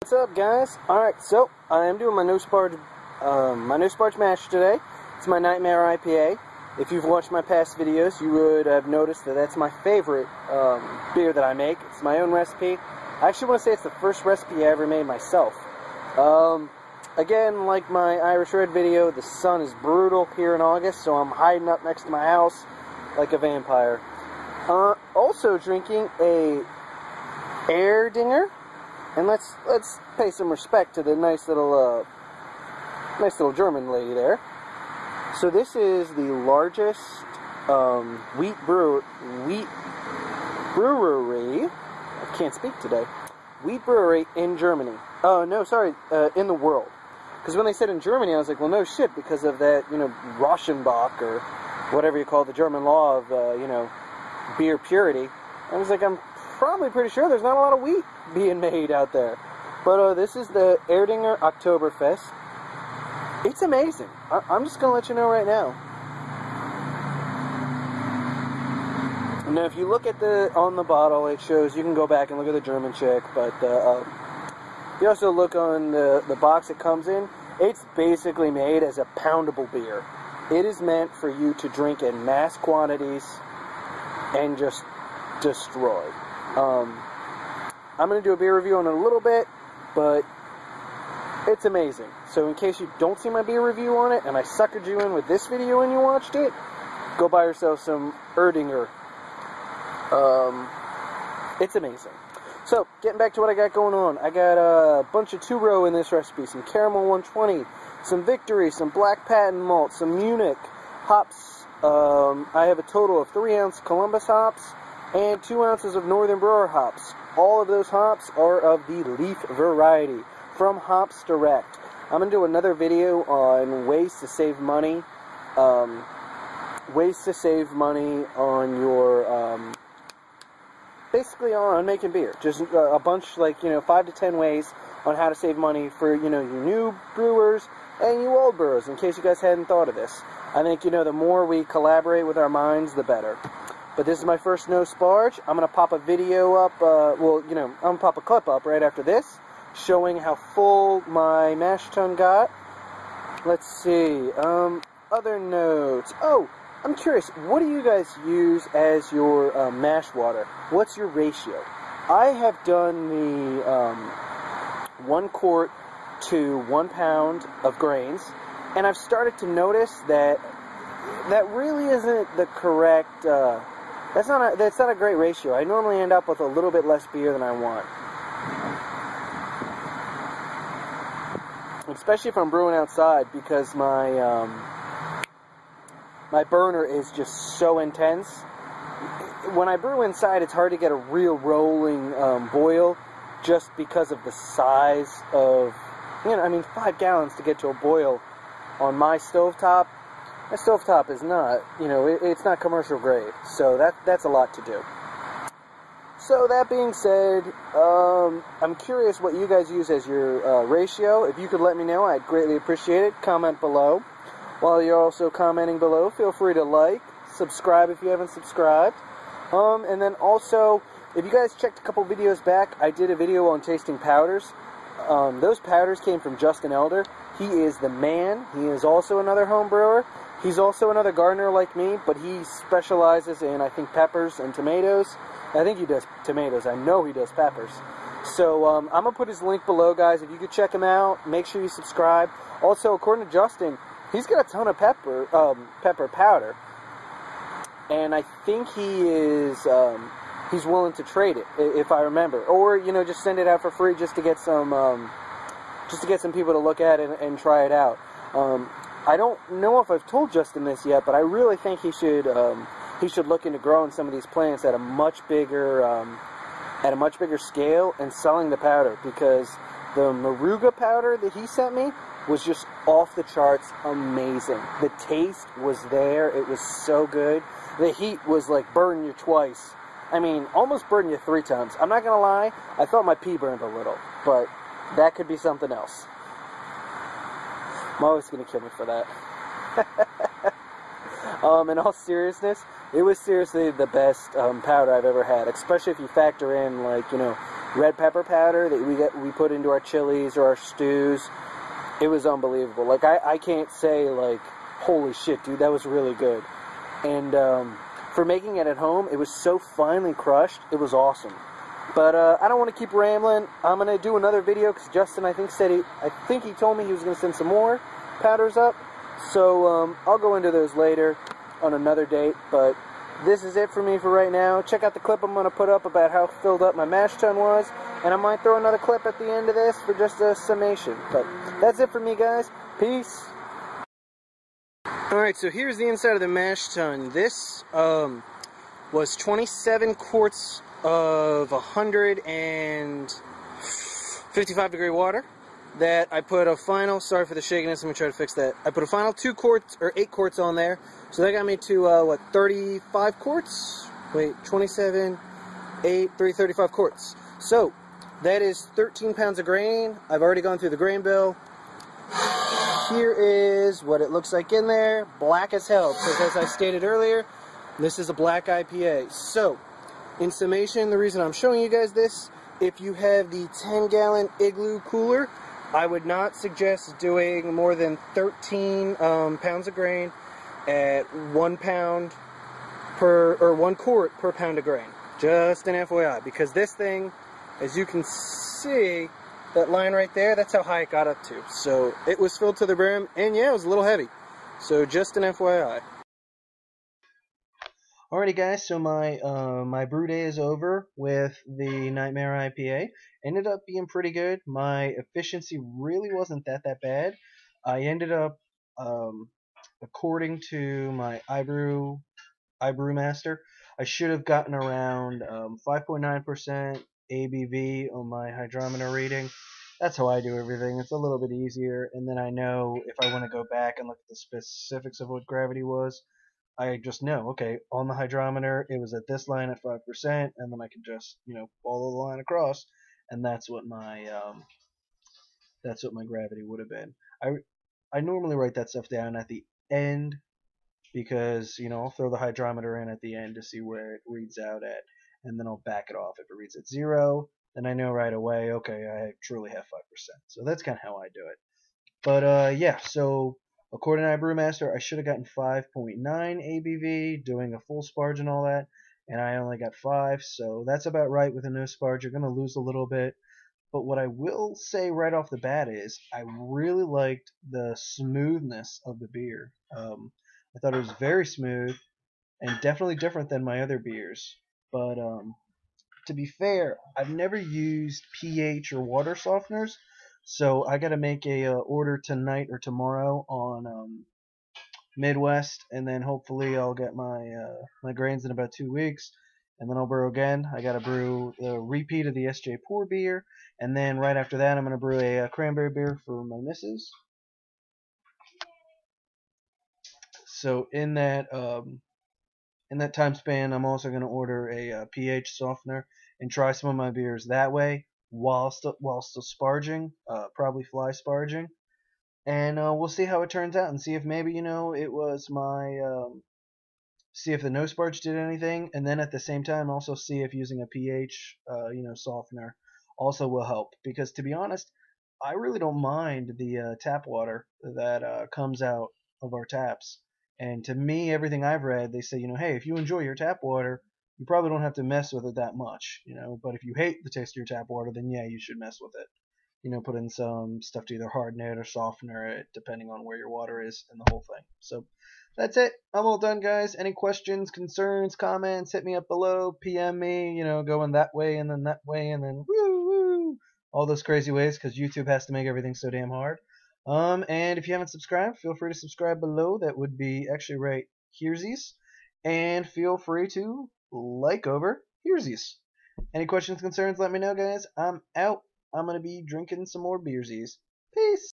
What's up, guys? Alright, so I am doing my no sparge mash today. It's my Nightmare IPA. If you've watched my past videos, you would have noticed that that's my favorite beer that I make. It's my own recipe. I actually want to say it's the first recipe I ever made myself. Again, like my Irish Red video, the sun is brutal here in August, so I'm hiding up next to my house like a vampire. Also drinking a Erdinger. And let's pay some respect to the nice little German lady there. So this is the largest wheat brewery. I can't speak today. Wheat brewery in Germany. Oh no, sorry, in the world. Because when they said in Germany, I was like, well, no shit, because of that, Rauschenbach or whatever you call the German law of beer purity. I was like, I'm probably pretty sure there's not a lot of wheat being made out there. But this is the Erdinger Oktoberfest. It's amazing. I'm just going to let you know right now. Now, if you look at on the bottle, it shows, you can go back and look at the German chick, but if you also look on the box it comes in, it's basically made as a poundable beer. It is meant for you to drink in mass quantities and just destroy. I'm going to do a beer review on it in a little bit, but it's amazing. So in case you don't see my beer review on it, and I suckered you in with this video and you watched it, go buy yourself some Erdinger. It's amazing. So, getting back to what I got going on. I got a bunch of 2-row in this recipe, some Caramel 120, some Victory, some Black Patent Malt, some Munich hops. I have a total of 3-ounce Columbus hops and 2 ounces of Northern Brewer hops. All of those hops are of the leaf variety from Hops Direct. I'm going to do another video on ways to save money. Ways to save money on your, basically on making beer. Just a bunch, like, 5 to 10 ways on how to save money for, your new brewers and you old brewers, in case you guys hadn't thought of this. I think, the more we collaborate with our minds, the better. But this is my first no sparge. I'm going to pop a video up, I'm going to pop a clip up right after this, showing how full my mash tun got. Let's see, other notes. Oh, I'm curious, what do you guys use as your mash water? What's your ratio? I have done the 1 quart to 1 pound of grains, and I've started to notice that that really isn't the correct, that's not a great ratio. I normally end up with a little bit less beer than I want. Especially if I'm brewing outside, because my burner is just so intense. When I brew inside, it's hard to get a real rolling boil, just because of the size of, 5 gallons to get to a boil on my stovetop. My stovetop is not, it's not commercial grade, so that's a lot to do. So that being said, I'm curious what you guys use as your ratio. If you could let me know, I'd greatly appreciate it. Comment below. While you're also commenting below, feel free to like, subscribe if you haven't subscribed. And then also, if you guys checked a couple videos back, I did a video on tasting powders. Those powders came from Justin Elder. He is the man. He is also another home brewer. He's also another gardener like me, but he specializes in, I think, peppers and tomatoes. I think he does tomatoes. I know he does peppers. So I'm going to put his link below, guys. If you could check him out, make sure you subscribe. Also, according to Justin, he's got a ton of pepper powder. And I think he is, he's willing to trade it, if I remember. Or, just send it out for free just to get some people to look at it and try it out. I don't know if I've told Justin this yet, but I really think he should look into growing some of these plants at a much bigger scale and selling the powder, because the Maruga powder that he sent me was just off the charts amazing. The taste was there. It was so good. The heat was like burn you twice. I mean, almost burn you 3 times. I'm not going to lie, I thought my pee burned a little, but that could be something else. Mom was going to kill me for that. In all seriousness, it was seriously the best powder I've ever had, especially if you factor in, like, red pepper powder that we put into our chilies or our stews. It was unbelievable. Like, I can't say, like, holy shit, dude, that was really good. And for making it at home, it was so finely crushed, it was awesome. But I don't want to keep rambling. I'm going to do another video because Justin, I think he told me he was going to send some more powders up. So I'll go into those later on another date. But this is it for me for right now. Check out the clip I'm going to put up about how filled up my mash tun was. And I might throw another clip at the end of this for just a summation. But that's it for me, guys. Peace. Alright, so here's the inside of the mash tun. This was 27 quarts of 155 degree water that I put a final, sorry for the shakiness, let me try to fix that. I put a final 8 quarts on there. So that got me to, what, 35 quarts? Wait, 27, 8, 35 quarts. So, that is 13 pounds of grain. I've already gone through the grain bill. Here is what it looks like in there. Black as hell, because as I stated earlier, this is a black IPA. So, in summation, the reason I'm showing you guys this, if you have the 10-gallon Igloo cooler, I would not suggest doing more than 13 pounds of grain at 1 pound per, or 1 quart per pound of grain. Just an FYI, because this thing, as you can see, that line right there, that's how high it got up to. So it was filled to the brim, and yeah, it was a little heavy. So just an FYI. Alrighty guys, so my brew day is over with the Nightmare IPA. Ended up being pretty good. My efficiency really wasn't that bad. I ended up, according to my iBrew Master, I should have gotten around 5.9% ABV on my hydrometer reading. That's how I do everything. It's a little bit easier, and then I know if I want to go back and look at the specifics of what gravity was, I just know, okay, on the hydrometer, it was at this line at 5%, and then I can just, follow the line across, and that's what my gravity would have been. I normally write that stuff down at the end because, I'll throw the hydrometer in at the end to see where it reads out at, and then I'll back it off. If it reads at 0, then I know right away, okay, I truly have 5%. So that's kind of how I do it. But, yeah, so according to Brewmaster, I should have gotten 5.9 ABV, doing a full sparge and all that, and I only got 5, so that's about right with a no sparge. You're going to lose a little bit, but what I will say right off the bat is I really liked the smoothness of the beer. I thought it was very smooth and definitely different than my other beers, but to be fair, I've never used pH or water softeners, so I got to make a order tonight or tomorrow on Midwest, and then hopefully I'll get my grains in about 2 weeks, and then I'll brew again. I got to brew the repeat of the SJ Pour beer, and then right after that I'm going to brew a cranberry beer for my missus. So in that time span, I'm also going to order a pH softener and try some of my beers that way while still sparging, probably fly sparging, and we'll see how it turns out and see if maybe it was my see if the no sparge did anything, and then at the same time also see if using a pH softener also will help, because to be honest, I really don't mind the tap water that comes out of our taps. And to me, everything I've read, they say, hey, if you enjoy your tap water, you probably don't have to mess with it that much, But if you hate the taste of your tap water, then yeah, you should mess with it. Put in some stuff to either harden it or softener it, depending on where your water is and the whole thing. So that's it. I'm all done, guys. Any questions, concerns, comments, hit me up below. PM me, going that way and then that way and then woo woo. All those crazy ways, because YouTube has to make everything so damn hard. And if you haven't subscribed, feel free to subscribe below. That would be actually right heresies. And feel free to like over heresies. Any questions, concerns, let me know, guys. I'm out. I'm going to be drinking some more beersies. Peace.